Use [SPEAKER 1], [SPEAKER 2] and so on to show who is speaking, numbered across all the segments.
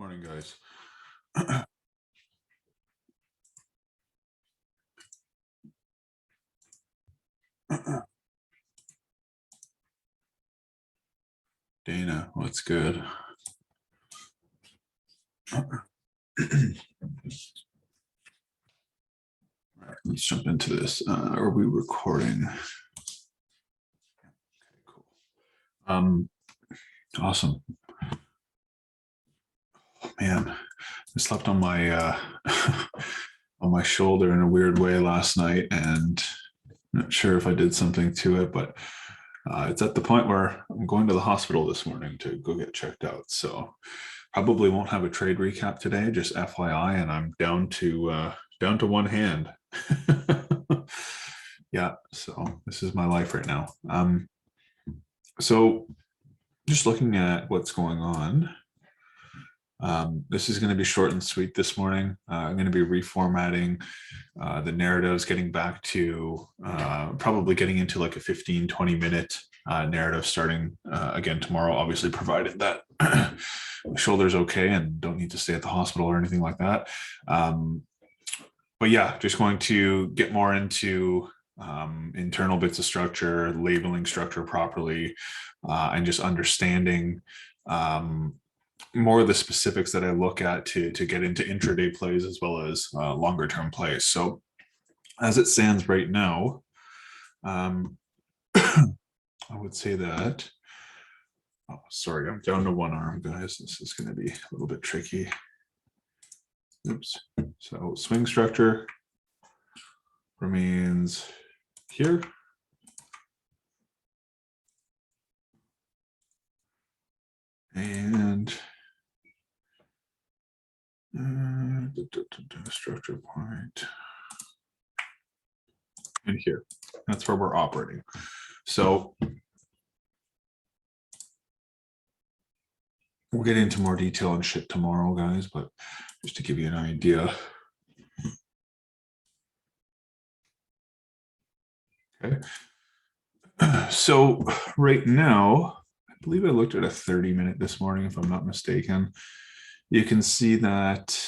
[SPEAKER 1] Morning, guys. Dana, what's good? All right, let's jump into this. Are we recording? Okay, cool. Awesome. Man, I slept on my on my shoulder in a weird way last night, and I'm not sure if I did something to it, but it's at the point where I'm going to the hospital this morning to go get checked out. So probably won't have a trade recap today, just FYI, and I'm down to one hand. Yeah, so this is my life right now. So just looking at what's going on. This is going to be short and sweet this morning. I'm going to be reformatting the narratives, getting back to probably getting into like a 15-20 minute narrative starting again tomorrow, obviously provided that my shoulder's okay and don't need to stay at the hospital or anything like that. But yeah, just going to get more into internal bits of structure, labeling structure properly, and just understanding more of the specifics that I look at to get into intraday plays as well as longer term plays. So as it stands right now, I would say that, oh, sorry, I'm down to one arm, guys. This is going to be a little bit tricky. Oops. So swing structure remains here. And structure point in here. That's where we're operating. So we'll get into more detail and shit tomorrow, guys, but just to give you an idea. Okay. So right now, I believe I looked at a 30-minute this morning, if I'm not mistaken. You can see that,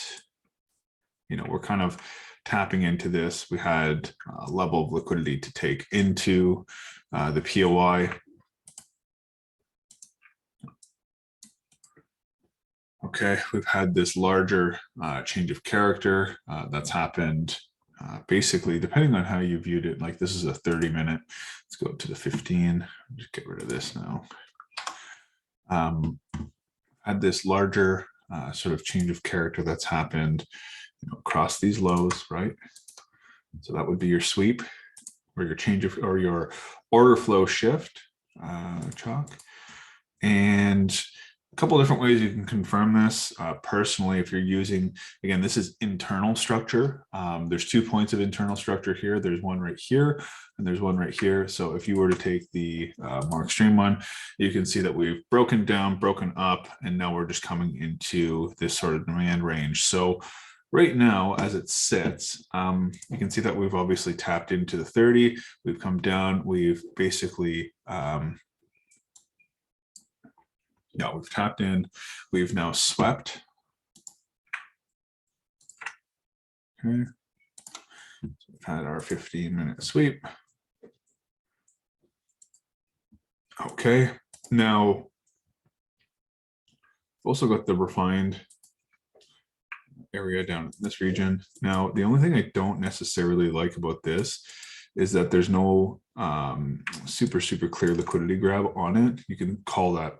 [SPEAKER 1] we're kind of tapping into this. We had a level of liquidity to take into the POI. Okay, we've had this larger change of character that's happened basically, depending on how you viewed it. Like this is a 30-minute. Let's go up to the 15. Just get rid of this now. Had this larger sort of change of character that's happened across these lows, right? So that would be your sweep or your change of, or your order flow shift, chalk. And a couple of different ways you can confirm this. Personally, if you're using, again, this is internal structure. There's 2 points of internal structure here. There's one right here, and there's one right here. So if you were to take the more extreme one, you can see that we've broken down, broken up, and now we're just coming into this sort of demand range. So right now, as it sits, you can see that we've obviously tapped into the 30. We've come down. We've basically we've tapped in, we've now swept. Okay. So we've had our 15-minute sweep. Okay, now also got the refined area down in this region. Now, the only thing I don't necessarily like about this is that there's no super clear liquidity grab on it. You can call that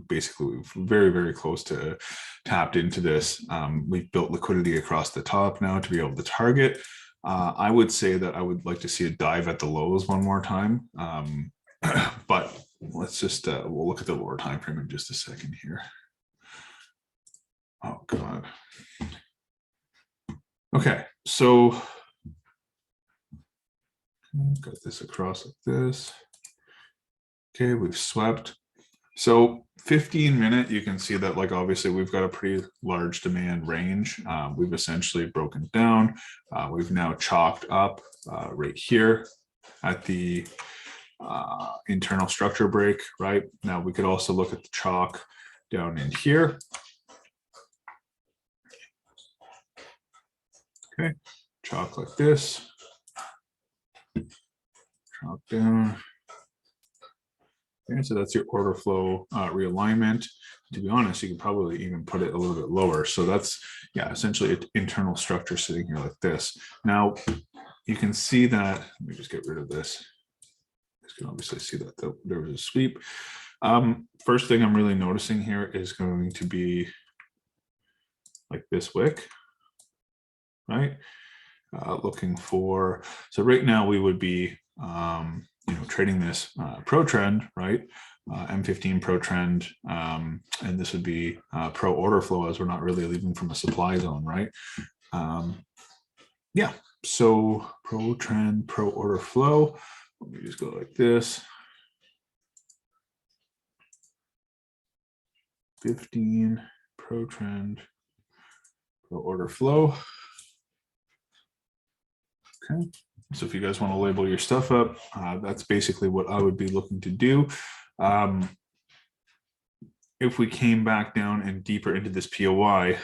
[SPEAKER 1] basically very, very close to tapped into this. We've built liquidity across the top now to be able to target. I would say that I would like to see a dive at the lows one more time. But let's just, we'll look at the lower time frame in just a second here. Oh, God. Okay, so got this across like this. Okay, we've swept. So 15-minute, you can see that, like, obviously we've got a pretty large demand range. We've essentially broken down. We've now chalked up right here at the internal structure break, right? Now we could also look at the chalk down in here. Okay, chalk like this, chalk down. Okay, so that's your order flow realignment. To be honest, you could probably even put it a little bit lower. So that's, yeah, essentially an internal structure sitting here like this. Now, you can see that, let me just get rid of this. You can obviously see that there was a sweep. First thing I'm really noticing here is going to be like this wick, right? Looking for, so right now we would be, trading this pro trend, right? M15 pro trend, and this would be pro order flow, as we're not really leaving from a supply zone, right? Yeah, so pro trend, pro order flow. Let me just go like this. 15 pro trend, pro order flow. Okay, so if you guys want to label your stuff up, that's basically what I would be looking to do. If we came back down and deeper into this POI,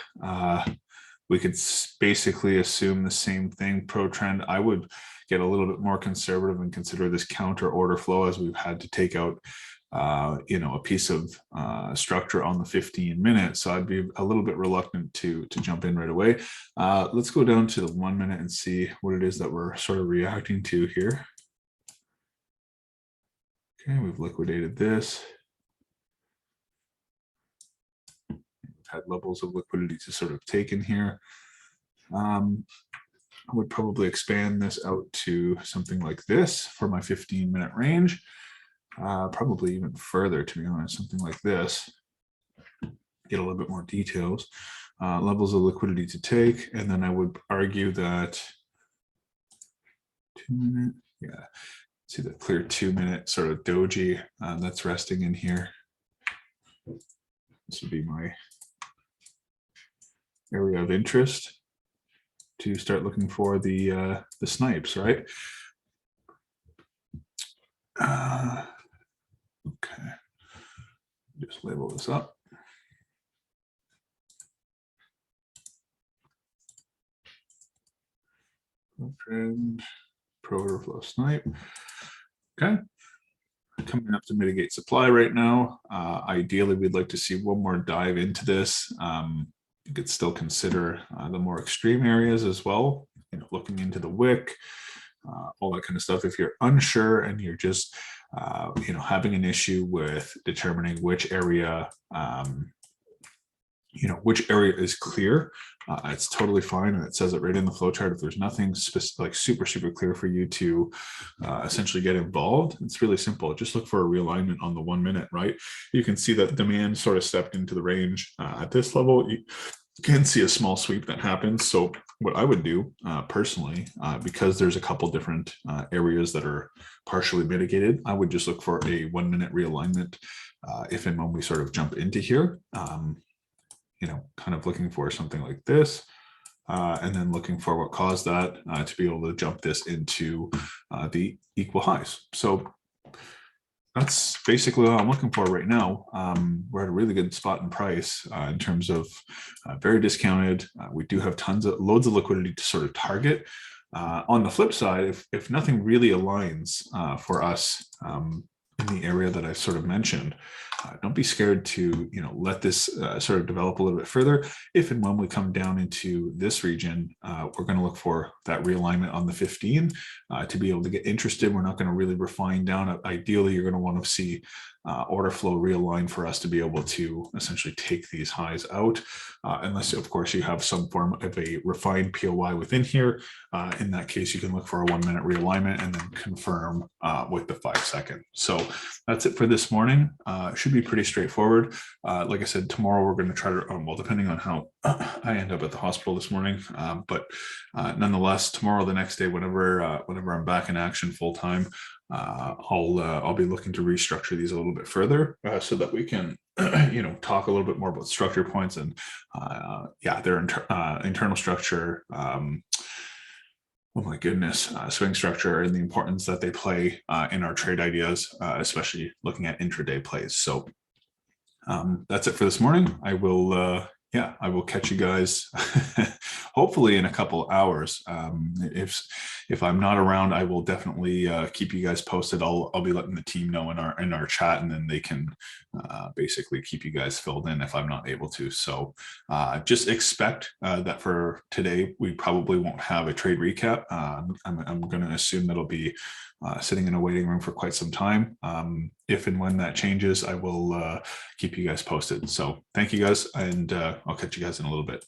[SPEAKER 1] we could basically assume the same thing. Pro trend, I would get a little bit more conservative and consider this counter order flow, as we've had to take out a piece of structure on the 15 minutes. So I'd be a little bit reluctant to jump in right away. Let's go down to the 1 minute and see what it is that we're sort of reacting to here. Okay, we've liquidated this. Had levels of liquidity to sort of take in here. I would probably expand this out to something like this for my 15-minute range. Probably even further, to be honest, something like this. Get a little bit more details. Levels of liquidity to take, and then I would argue that 2 minute, yeah, see the clear 2 minute sort of doji that's resting in here. This would be my area of interest to start looking for the snipes, right? Okay, just label this up. Trend, pro order flow snipe. Okay, coming up to mitigate supply right now. Ideally, we'd like to see one more dive into this. You could still consider the more extreme areas as well, looking into the wick, all that kind of stuff. If you're unsure and you're just having an issue with determining which area is clear, it's totally fine, and it says it right in the flowchart. If there's nothing like super clear for you to essentially get involved, it's really simple. Just look for a realignment on the 1 minute, right? You can see that demand sort of stepped into the range at this level. You can see a small sweep that happens. So what I would do personally, because there's a couple different areas that are partially mitigated, I would just look for a 1 minute realignment if and when we sort of jump into here. Kind of looking for something like this, and then looking for what caused that to be able to jump this into the equal highs. So that's basically what I'm looking for right now. We're at a really good spot in price in terms of very discounted. We do have loads of liquidity to sort of target. On the flip side, if nothing really aligns for us in the area that I sort of mentioned, don't be scared to let this sort of develop a little bit further. If and when we come down into this region, we're going to look for that realignment on the 15 to be able to get interested. We're not going to really refine down. Ideally, you're going to want to see order flow realign for us to be able to essentially take these highs out, unless of course you have some form of a refined POI within here. In that case, you can look for a 1 minute realignment and then confirm with the 5 second. So that's it for this morning. It should be pretty straightforward. Like I said, tomorrow we're going to try to, well, depending on how I end up at the hospital this morning, but nonetheless, tomorrow, the next day, whenever I'm back in action full time, I'll be looking to restructure these a little bit further so that we can talk a little bit more about structure points and their internal structure. Oh my goodness, swing structure and the importance that they play in our trade ideas, especially looking at intraday plays. So that's it for this morning. I will yeah, I will catch you guys hopefully in a couple hours. If I'm not around, I will definitely keep you guys posted. I'll be letting the team know in our chat, and then they can basically keep you guys filled in if I'm not able to. So just expect that for today we probably won't have a trade recap. I'm going to assume that'll be sitting in a waiting room for quite some time. If and when that changes, I will keep you guys posted. So thank you guys, and I'll catch you guys in a little bit.